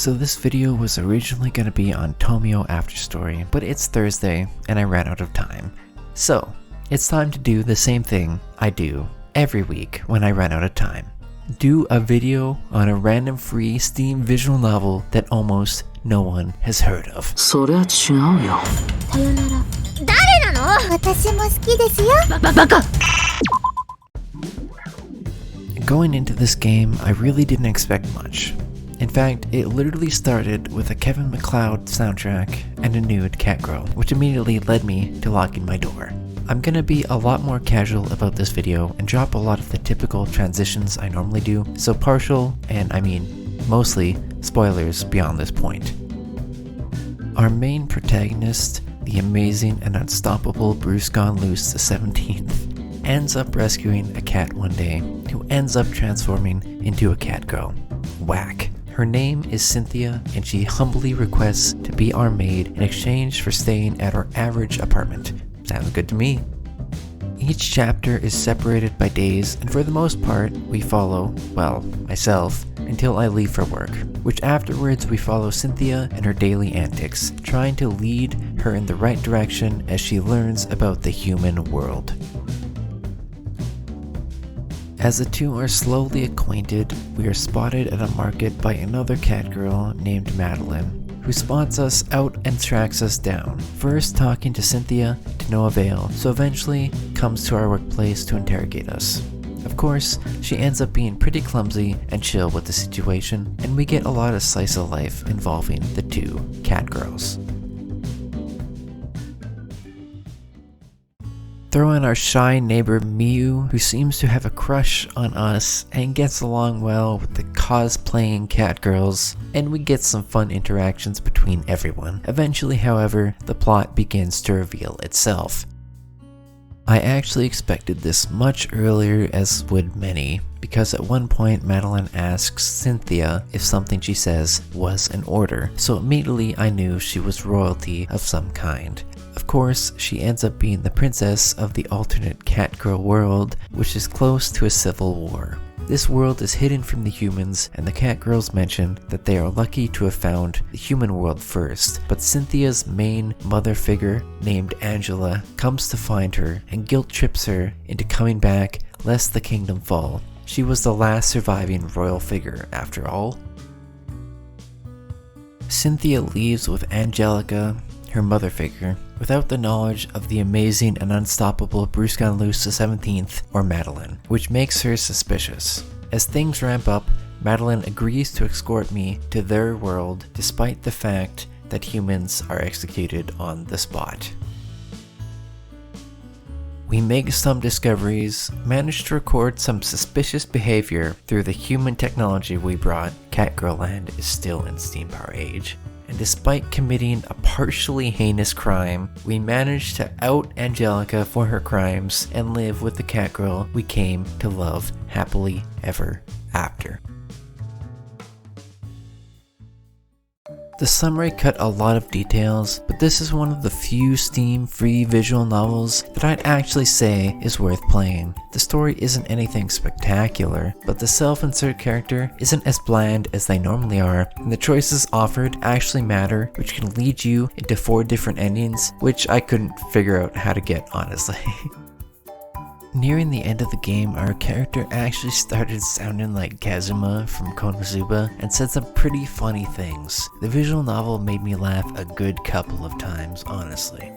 So this video was originally going to be on Tomio After Story, but it's Thursday and I ran out of time. So, it's time to do the same thing I do every week when I run out of time. Do a video on a random free Steam visual novel that almost no one has heard of. それは違うよ。さよなら。誰なの？私も好きですよ。バカ！ Going into this game, I really didn't expect much. In fact, it literally started with a Kevin MacLeod soundtrack and a nude Catgirl, which immediately led me to locking my door. I'm gonna be a lot more casual about this video and drop a lot of the typical transitions I normally do, so partial, and I mean mostly, spoilers beyond this point. Our main protagonist, the amazing and unstoppable BruceGoneLoose the 17th, ends up rescuing a cat one day, who ends up transforming into a Catgirl. Whack. Her name is Cynthia, and she humbly requests to be our maid in exchange for staying at our average apartment. Sounds good to me. Each chapter is separated by days, and for the most part, we follow, well, myself, until I leave for work, which afterwards we follow Cynthia and her daily antics, trying to lead her in the right direction as she learns about the human world. As the two are slowly acquainted, we are spotted at a market by another Catgirl named Madeline, who spots us out and tracks us down, first talking to Cynthia to no avail, so eventually comes to our workplace to interrogate us. Of course, she ends up being pretty clumsy and chill with the situation, and we get a lot of slice of life involving the two Catgirls. Throw in our shy neighbor Miyu, who seems to have a crush on us and gets along well with the cosplaying Catgirls, and we get some fun interactions between everyone. Eventually, however, the plot begins to reveal itself. I actually expected this much earlier, as would many, because at one point Madeline asks Cynthia if something she says was an order, so immediately I knew she was royalty of some kind. Of course, she ends up being the princess of the alternate Catgirl world, which is close to a civil war. This world is hidden from the humans, and the Catgirls mention that they are lucky to have found the human world first, but Cynthia's main mother figure, named Angela, comes to find her and guilt trips her into coming back lest the kingdom fall. She was the last surviving royal figure, after all. Cynthia leaves with Angelica, her mother figure, without the knowledge of the amazing and unstoppable BruceGoneLoose the 17th, or Madeline, which makes her suspicious. As things ramp up, Madeline agrees to escort me to their world despite the fact that humans are executed on the spot. We make some discoveries, manage to record some suspicious behavior through the human technology we brought. Catgirl Land is still in Steam Power Age. And despite committing a partially heinous crime, we managed to out Angelica for her crimes and live with the Catgirl we came to love happily ever after. The summary cut a lot of details, but this is one of the few Steam free visual novels that I'd actually say is worth playing. The story isn't anything spectacular, but the self-insert character isn't as bland as they normally are, and the choices offered actually matter, which can lead you into 4 different endings, which I couldn't figure out how to get, honestly. Nearing the end of the game, our character actually started sounding like Kazuma from Konosuba and said some pretty funny things. The visual novel made me laugh a good couple of times, honestly.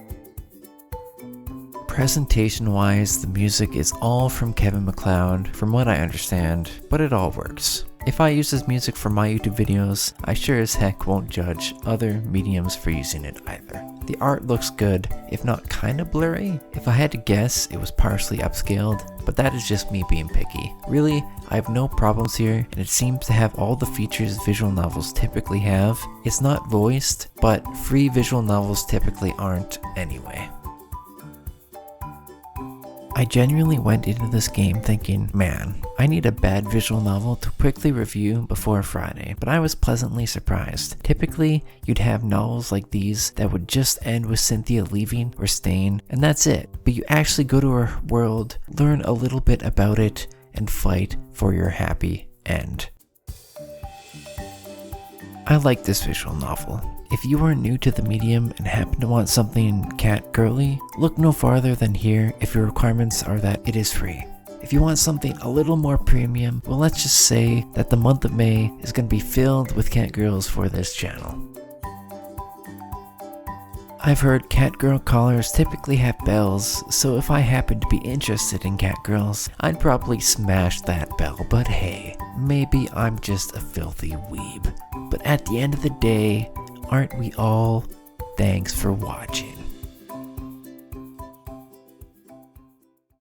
Presentation-wise, the music is all from Kevin MacLeod, from what I understand, but it all works. If I use his music for my YouTube videos, I sure as heck won't judge other mediums for using it either. The art looks good, if not kinda blurry. If I had to guess, it was partially upscaled, but that is just me being picky. Really, I have no problems here, and it seems to have all the features visual novels typically have. It's not voiced, but free visual novels typically aren't anyway. I genuinely went into this game thinking, man, I need a bad visual novel to quickly review before Friday, but I was pleasantly surprised. Typically, you'd have novels like these that would just end with Cynthia leaving or staying, and that's it. But you actually go to her world, learn a little bit about it, and fight for your happy end. I like this visual novel. If you are new to the medium and happen to want something cat girly, look no farther than here if your requirements are that it is free. If you want something a little more premium, well, let's just say that the month of May is going to be filled with cat girls for this channel. I've heard catgirl collars typically have bells, so if I happen to be interested in catgirls, I'd probably smash that bell, but hey, maybe I'm just a filthy weeb. But at the end of the day, aren't we all? Thanks for watching.